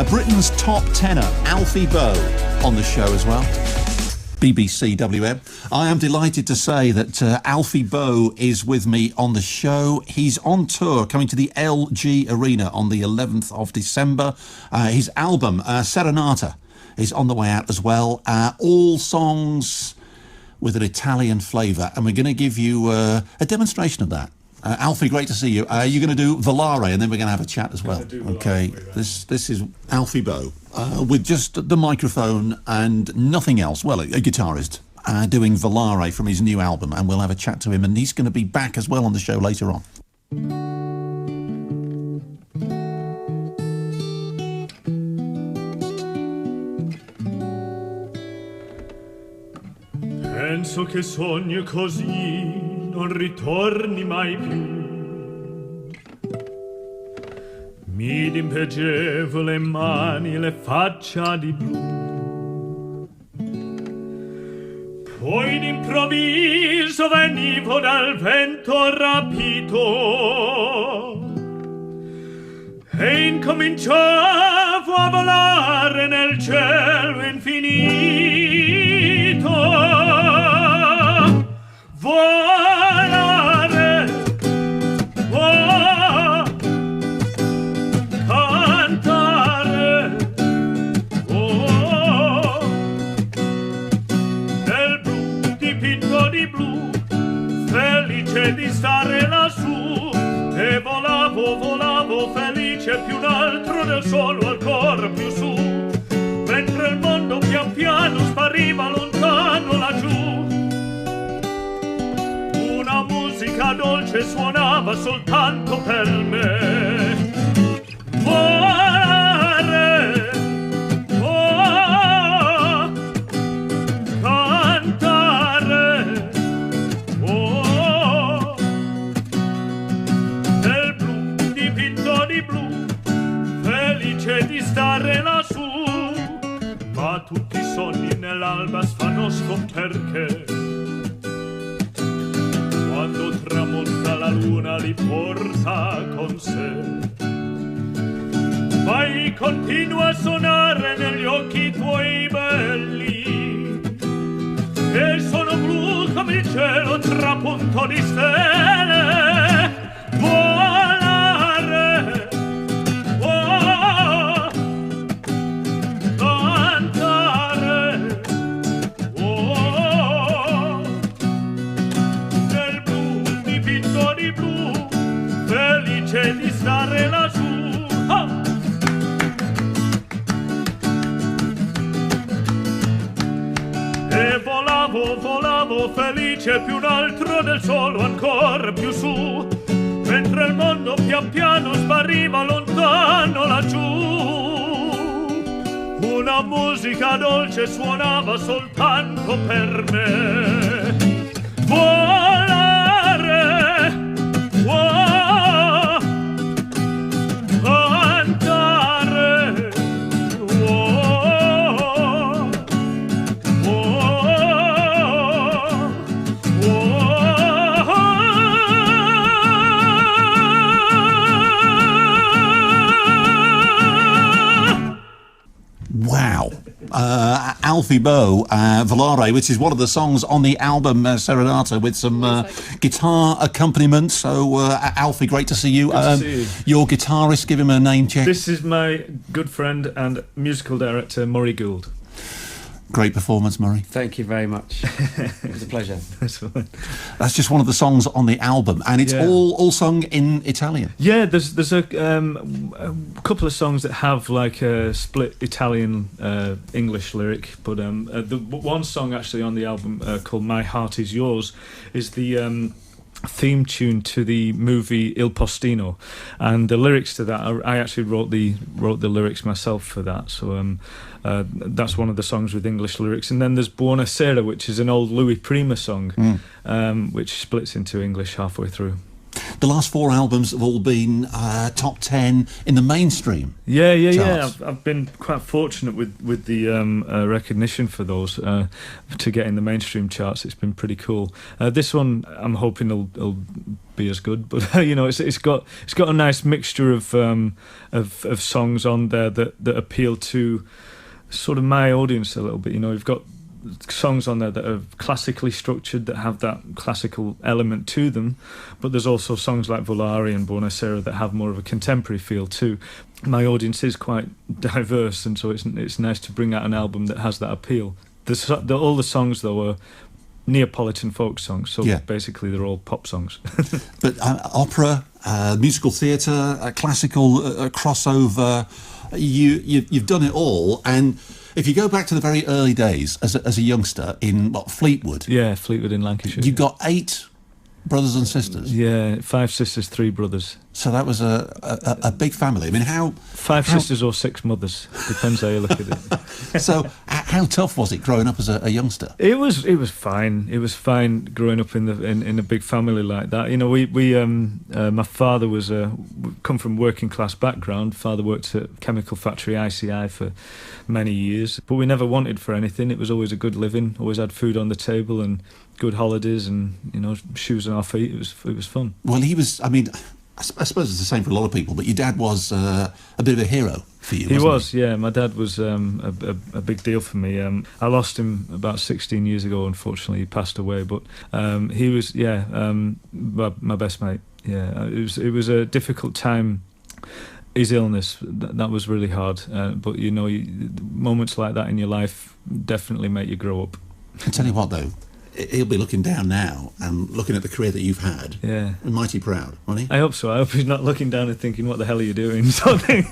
Britain's top tenor, Alfie Boe, on the show as well. BBCWM. I am delighted to say that Alfie Boe is with me on the show. He's on tour, coming to the LG Arena on the 11th of December. His album, Serenata, is on the way out as well. All songs with an Italian flavour, and we're going to give you a demonstration of that. Alfie, great to see you. You're going to do Volare, and then we're going to have a chat as well. Okay, this is Alfie Boe with just the microphone and nothing else. Well, a guitarist doing Volare from his new album, and we'll have a chat to him, and he's going to be back as well on the show later on. Penso che sogno così non ritorni mai più. Mi dimpegevo le mani e le faccia di blu. Poi d'improvviso venivo dal vento rapito e incominciavo a volare nel cielo infinito. Volare, oh, cantare, oh, nel blu dipinto di blu, felice di stare lassù, e volavo, volavo felice più in alto del sole ancora più su, mentre il mondo pian piano spariva lontano laggiù. Una musica dolce suonava soltanto per me. Volare, oh, cantare, oh, nel blu dipinto di blu, felice di stare lassù. Ma tutti i sogni nell'alba sfanno perché quando tramonta la luna li porta con sé. Vai, continua a suonare negli occhi tuoi belli, che sono blu come il cielo trapunto di stelle. Volare, oh, cantare, oh, nel blu dipinto di blu, felice di stare lassù. Oh! E volavo, volavo felice più in alto del sole ancora più su, mentre il mondo pian piano spariva lontano laggiù. Una musica dolce suonava soltanto per me. Volare, oh, cantare, oh, Wow. Alfie Boe, Volare, which is one of the songs on the album Serenata, with some guitar accompaniment. So, Alfie, great to see you. Good to see you. Your guitarist, give him a name check. This is my good friend and musical director, Murray Gould. Great performance, Murray. Thank you very much. It was a pleasure. That's just one of the songs on the album, and it's all sung in Italian. Yeah, there's a couple of songs that have like a split Italian English lyric, but the one song actually on the album called "My Heart Is Yours" is the theme tune to the movie Il Postino, and the lyrics to that I actually wrote the lyrics myself for that. So that's one of the songs with English lyrics. And then there's Buonasera, which is an old Louis Prima song, which splits into English halfway through. the last 4 albums have all been top 10 in the mainstream. Yeah. I've been quite fortunate with the recognition for those to get in the mainstream charts. It's been pretty cool. This one, I'm hoping it'll be as good, but it's got a nice mixture of songs on there that appeal to sort of my audience a little bit. You've got songs on there that are classically structured, that have that classical element to them, but there's also songs like Volare and Buonasera that have more of a contemporary feel too. My audience is quite diverse, and so it's nice to bring out an album that has that appeal. All the songs though are Neapolitan folk songs, so basically they're all pop songs. But opera, musical theatre, classical, crossover, you've done it all. And if you go back to the very early days as a youngster in Fleetwood. Yeah, Fleetwood in Lancashire. You got 8 brothers and sisters. Yeah, 5 sisters, 3 brothers. So that was a big family. I mean, how 5 sisters or 6 mothers, depends how you look at it. So how tough was it growing up as a youngster? It was fine. It was fine growing up in a big family like that. My father was come from working class background. Father worked at chemical factory ICI for many years, but we never wanted for anything. It was always a good living. Always had food on the table and good holidays, and shoes on our feet. It was fun. Well, he was. I mean, I suppose it's the same for a lot of people, but your dad was a bit of a hero for you, wasn't he? Yeah. My dad was a big deal for me. I lost him about 16 years ago, unfortunately. He passed away, but he was, my best mate. Yeah, it was a difficult time. His illness, that was really hard. But, moments like that in your life definitely make you grow up. I tell you what, though. He'll be looking down now and looking at the career that you've had. Yeah. And mighty proud, won't he? I hope so. I hope he's not looking down and thinking, what the hell are you doing? Something.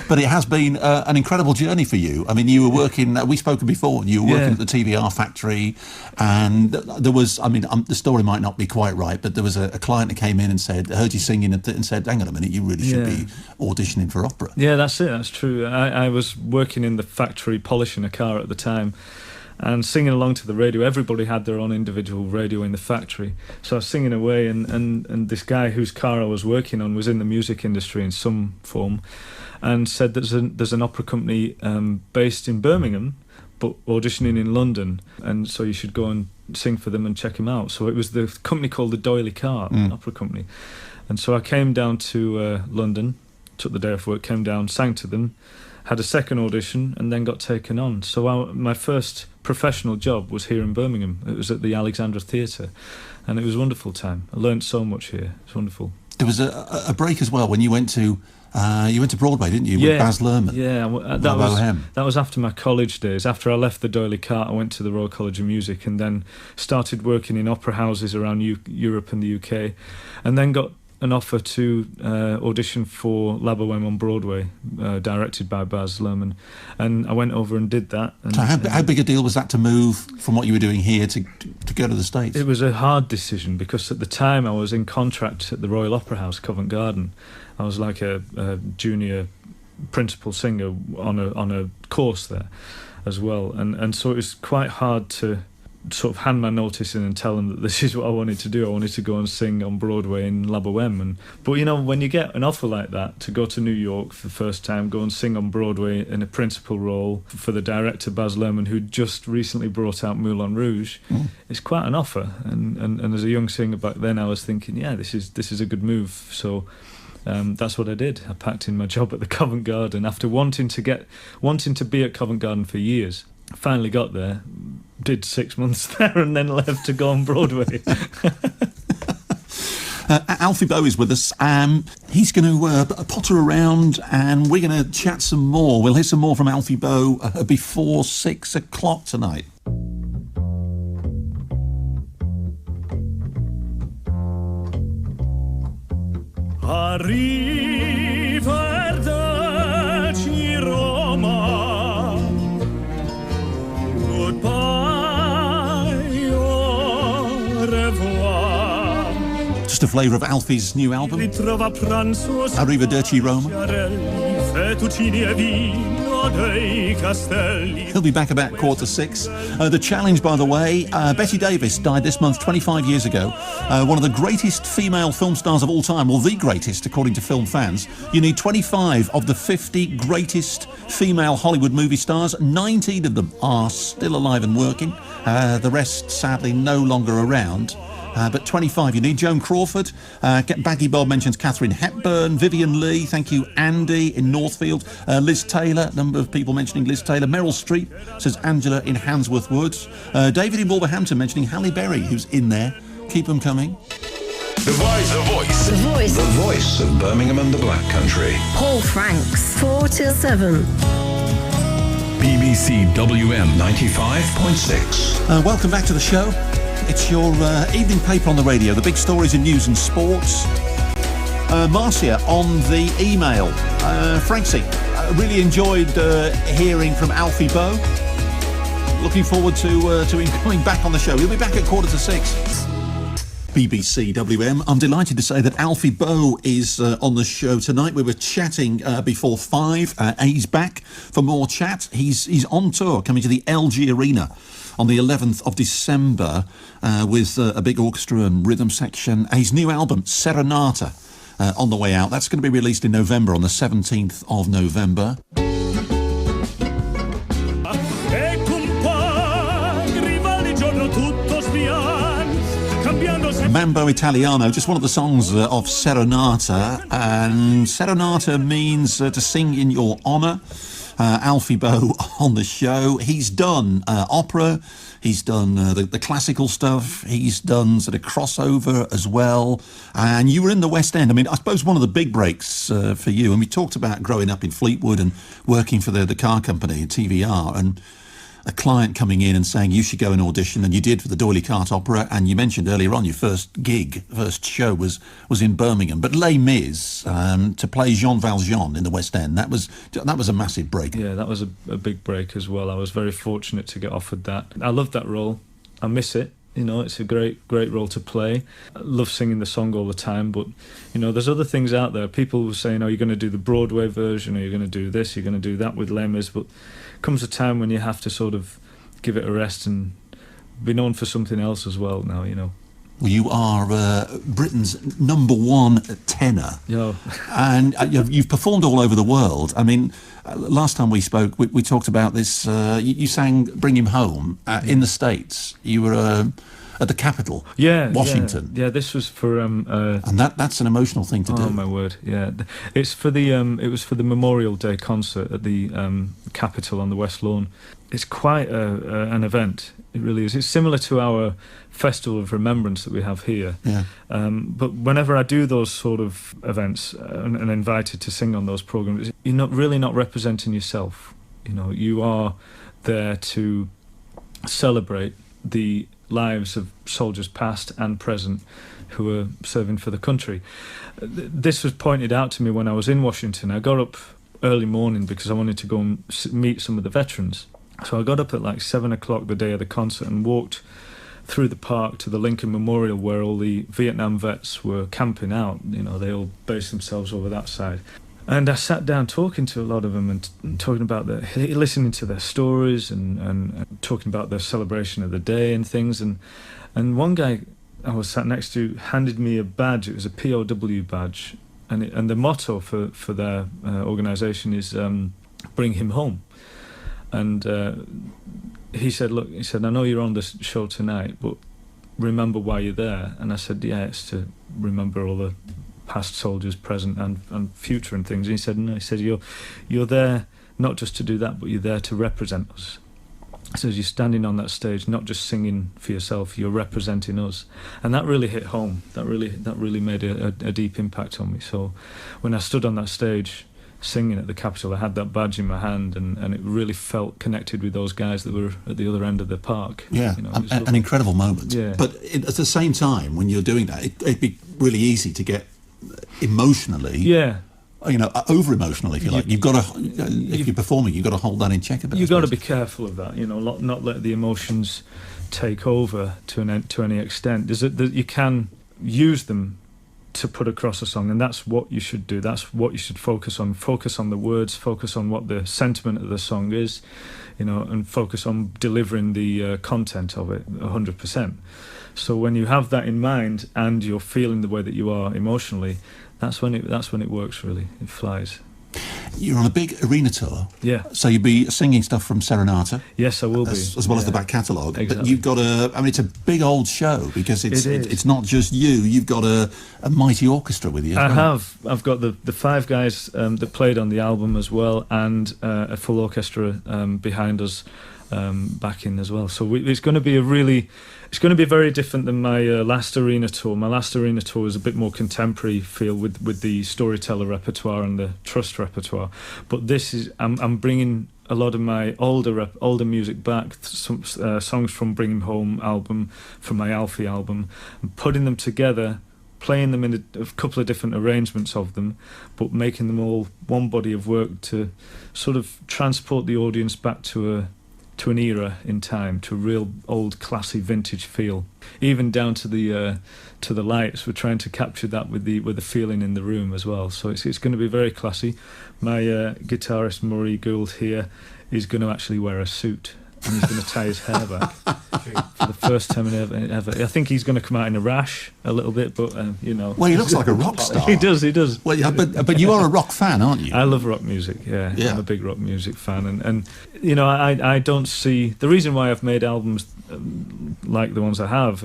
But it has been an incredible journey for you. I mean, you were working, we've spoken before, you were working at the TVR factory, and there was, the story might not be quite right, but there was a client that came in and said, heard you singing and said, hang on a minute, you really should be auditioning for opera. Yeah, that's it, that's true. I was working in the factory polishing a car at the time, and singing along to the radio. Everybody had their own individual radio in the factory. So I was singing away, and this guy whose car I was working on was in the music industry in some form, and said there's an opera company based in Birmingham, but auditioning in London, and so you should go and sing for them and check him out. So it was the company called the D'Oyly Cart, opera company. And so I came down to London, took the day off work, came down, sang to them, had a second audition, and then got taken on. So my first professional job was here in Birmingham. It was at the Alexandra Theatre, and it was a wonderful time. I learnt so much here. It's wonderful. There was a break as well when you went to Broadway, didn't you? With Baz Luhrmann. Yeah, that was after my college days. After I left the D'Oyly Cart, I went to the Royal College of Music and then started working in opera houses around Europe and the UK, and then got an offer to audition for La Boheme on Broadway, directed by Baz Luhrmann, and I went over and did that. And, so how big a deal was that to move from what you were doing here to go to the States? It was a hard decision because at the time I was in contract at the Royal Opera House, Covent Garden. I was like a junior principal singer on a course there as well, and so it was quite hard to sort of hand my notice in and tell them that this is what I wanted to do. I wanted to go and sing on Broadway in La Boheme. But when you get an offer like that to go to New York for the first time, go and sing on Broadway in a principal role for the director Baz Luhrmann, who just recently brought out Moulin Rouge, it's quite an offer. And as a young singer back then, I was thinking, this is a good move. So that's what I did. I packed in my job at the Covent Garden after wanting to be at Covent Garden for years. Finally got there, did 6 months there, and then left to go on Broadway. Alfie Boe is with us. He's going to potter around, and we're going to chat some more. We'll hear some more from Alfie Boe before 6 o'clock tonight. Arrivederci Roma. Just a flavour of Alfie's new album, Arrivederci Roma. Fettuccini e vino dei castelli. He'll be back about 5:45. The challenge, by the way, Betty Davis died this month 25 years ago. One of the greatest female film stars of all time, or the greatest according to film fans. You need 25 of the 50 greatest female Hollywood movie stars. 19 of them are still alive and working. The rest, sadly, no longer around. But 25 you need. Joan Crawford, Baggy Bob mentions Catherine Hepburn, Vivian Leigh, thank you, Andy in Northfield, Liz Taylor, a number of people mentioning Liz Taylor, Meryl Streep, says Angela in Handsworth Woods, David in Wolverhampton mentioning Halle Berry, who's in there. Keep them coming. The Voice. The Voice. The Voice. The voice of Birmingham and the Black Country. Paul Franks, 4 till 7. BBCWM 95.6. Welcome back to the show. It's your evening paper on the radio, the big stories in news and sports. Marcia on the email. Francie, really enjoyed hearing from Alfie Boe. Looking forward to him coming back on the show. He'll be back at 5:45. BBCWM. I'm delighted to say that Alfie Boe is on the show tonight. We were chatting before 5. He's back for more chat. He's on tour, coming to the LG Arena on the 11th of December with a big orchestra and rhythm section. His new album, Serenata, on the way out. That's going to be released in November, on the 17th of November. E compagni, vale giorno tutto spian, cambiando sempre. Mambo Italiano, just one of the songs of Serenata. And Serenata means to sing in your honour. Alfie Boe on the show. He's done opera, he's done the classical stuff, he's done sort of crossover as well. And you were in the West End. I mean, I suppose one of the big breaks for you, and we talked about growing up in Fleetwood and working for the car company, TVR, and a client coming in and saying you should go and audition, and you did for the D'Oyly Carte Opera. And you mentioned earlier on your first show was in Birmingham. But Les Mis, to play Jean Valjean in the West End, that was a massive break. Yeah, that was a big break as well. I was very fortunate to get offered that. I loved that role. I miss it. You know, it's a great role to play. I love singing the song all the time, but, you know, there's other things out there. People were saying, oh, you're going to do the Broadway version, or you're going to do this, you're going to do that with Les Mis, but comes a time when you have to sort of give it a rest and be known for something else as well now, you know. Well, you are Britain's #1 tenor. Yeah. And you've performed all over the world. I mean, last time we spoke, we talked about this. You sang Bring Him Home in the States. You were at the Capitol, Washington. Yeah, this was for... and that's an emotional thing to do. Oh, my word, yeah. It's for the... it was for the Memorial Day concert at the Capitol on the West Lawn. It's quite an event. It really is. It's similar to our Festival of Remembrance that we have here. Yeah. But whenever I do those sort of events and invited to sing on those programs, you're not representing yourself. You know, you are there to celebrate the lives of soldiers past and present who are serving for the country. This was pointed out to me when I was in Washington. I got up early morning because I wanted to go and meet some of the veterans. So I got up at like 7 o'clock the day of the concert and walked through the park to the Lincoln Memorial where all the Vietnam vets were camping out. You know, they all based themselves over that side. And I sat down talking to a lot of them and talking about listening to their stories and talking about their celebration of the day and things. And one guy I was sat next to handed me a badge. It was a POW badge. And the motto for their organisation is Bring Him Home. And he said, look, I know you're on this show tonight, but remember why you're there. And I said, yeah, it's to remember all the past soldiers, present and future and things. And he said, no, he said, you're there not just to do that, but you're there to represent us. He says, you're standing on that stage, not just singing for yourself, you're representing us. And that really hit home. That really made a deep impact on me. So when I stood on that stage singing at the Capitol, I had that badge in my hand, and it really felt connected with those guys that were at the other end of the park. Yeah, you know, an incredible moment. Yeah. But at the same time, when you're doing that, it'd be really easy to get emotionally, you know, over emotional, if you like. You've got to, if you're performing, you've got to hold that in check a bit. You've got to be careful of that, you know, not let the emotions take over to any extent. You can use them to put across a song, and that's what you should do. That's what you should focus on. Focus on the words, focus on what the sentiment of the song is, and focus on delivering the content of it 100%. So when you have that in mind and you're feeling the way that you are emotionally, that's when it works really. It flies. You're on a big arena tour. Yeah. So you'll be singing stuff from Serenata. Yes, I will be. As well as the back catalogue. Exactly. But you've got it's a big old show because it's not just you. You've got a mighty orchestra with you as well. I've got the 5 guys that played on the album as well, and a full orchestra behind us backing as well. So it's going to be very different than my last arena tour. My last arena tour was a bit more contemporary feel with the storyteller repertoire and the trust repertoire. But this is I'm bringing a lot of my older music back, some songs from Bring 'Em Home album, from my Alfie album, and putting them together, playing them in a couple of different arrangements of them, but making them all one body of work to sort of transport the audience back to an era in time, to a real old classy vintage feel, even down to the lights. We're trying to capture that with the feeling in the room as well. So it's going to be very classy. My guitarist Murray Gould here is going to actually wear a suit, and he's going to tie his hair back for the first time ever. I think he's going to come out in a rash a little bit, but Well, he looks like a rock star. He does. Well, yeah, but you are a rock fan, aren't you? I love rock music. Yeah. I'm a big rock music fan, and I don't see the reason why I've made albums like the ones I have,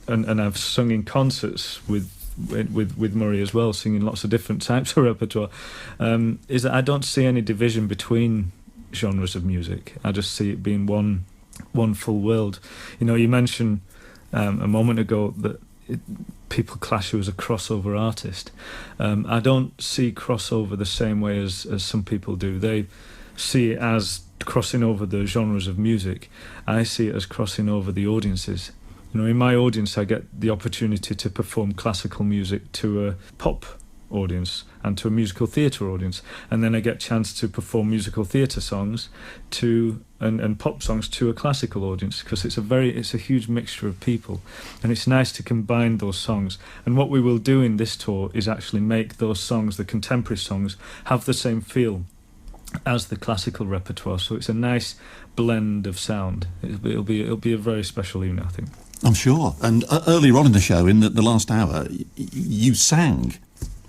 and I've sung in concerts with Murray as well, singing lots of different types of repertoire, is that I don't see any division between genres of music. I just see it being one full world. You mentioned a moment ago that people class you as a crossover artist. I don't see crossover the same way as some people do. They see it as crossing over the genres of music. I see it as crossing over the audiences. In my audience, I get the opportunity to perform classical music to a pop audience and to a musical theatre audience, and then I get a chance to perform musical theatre songs and pop songs to a classical audience, because it's a huge mixture of people, and it's nice to combine those songs. And what we will do in this tour is actually make those songs, the contemporary songs, have the same feel as the classical repertoire, so it's a nice blend of sound. It'll be a very special evening, I think. I'm sure. And earlier on in the show, in the last hour, you sang.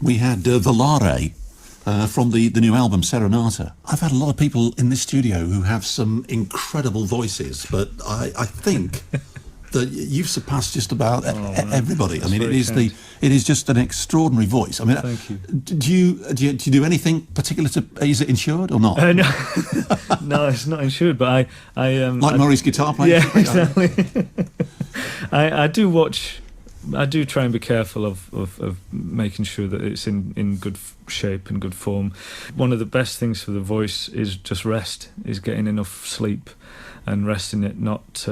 We had Volare from the new album Serenata. I've had a lot of people in this studio who have some incredible voices, but I think that you've surpassed just about everybody. I mean, it is just an extraordinary voice. I mean, thank you. Do you do anything particular is it insured or not? No, it's not insured, but I like Murray's guitar playing. Yeah, exactly. I do try and be careful of making sure that it's in good shape and good form. One of the best things for the voice is just rest, is getting enough sleep and resting it, not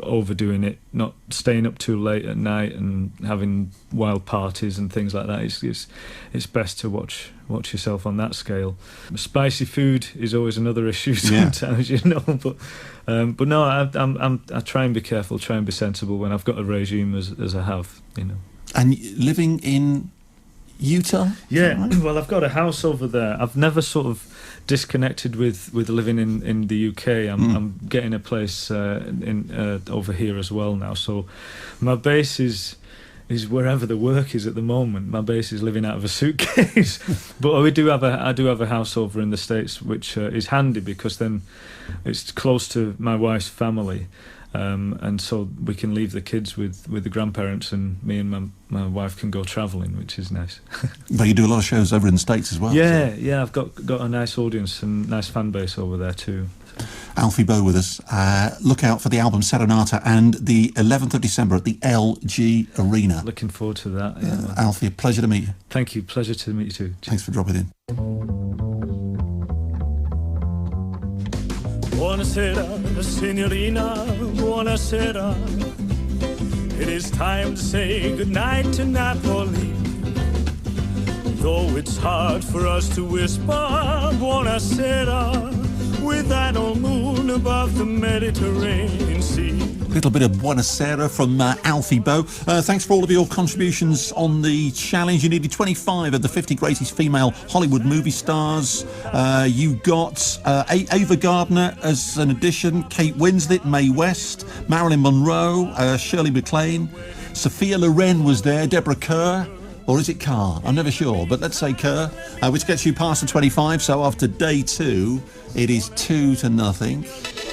overdoing it, not staying up too late at night and having wild parties and things like that. It's best to watch yourself on that scale. Spicy food is always another issue sometimes, but no, I try and be careful, try and be sensible when I've got a regime as I have, And living in Utah? Yeah, right? Well, I've got a house over there. I've never sort of disconnected with living in the UK. I'm getting a place over here as well now. So my base is wherever the work is at the moment. My base is living out of a suitcase. But I do have a house over in the States, which is handy because then it's close to my wife's family. And so we can leave the kids with the grandparents, and me and my wife can go travelling, which is nice. But you do a lot of shows over in the States as well. Yeah, I've got a nice audience and nice fan base over there too. Alfie Boe with us. Look out for the album Serenata and the 11th of December at the LG Arena. Looking forward to that. Yeah, Alfie, a pleasure to meet you. Thank you. Pleasure to meet you too. Thanks for dropping in. Buonasera, signorina, buonasera. It is time to say goodnight to Napoli. Though it's hard for us to whisper buonasera, with that old moon above the Mediterranean Sea. Little bit of Buonasera from Alfie Boe. Thanks for all of your contributions on the challenge. You needed 25 of the 50 greatest female Hollywood movie stars. You got Ava Gardner as an addition, Kate Winslet, Mae West, Marilyn Monroe, Shirley MacLaine, Sophia Loren was there, Deborah Kerr. Or is it Carr? I'm never sure, but let's say Kerr, which gets you past the 25. So after day 2, it is 2-0.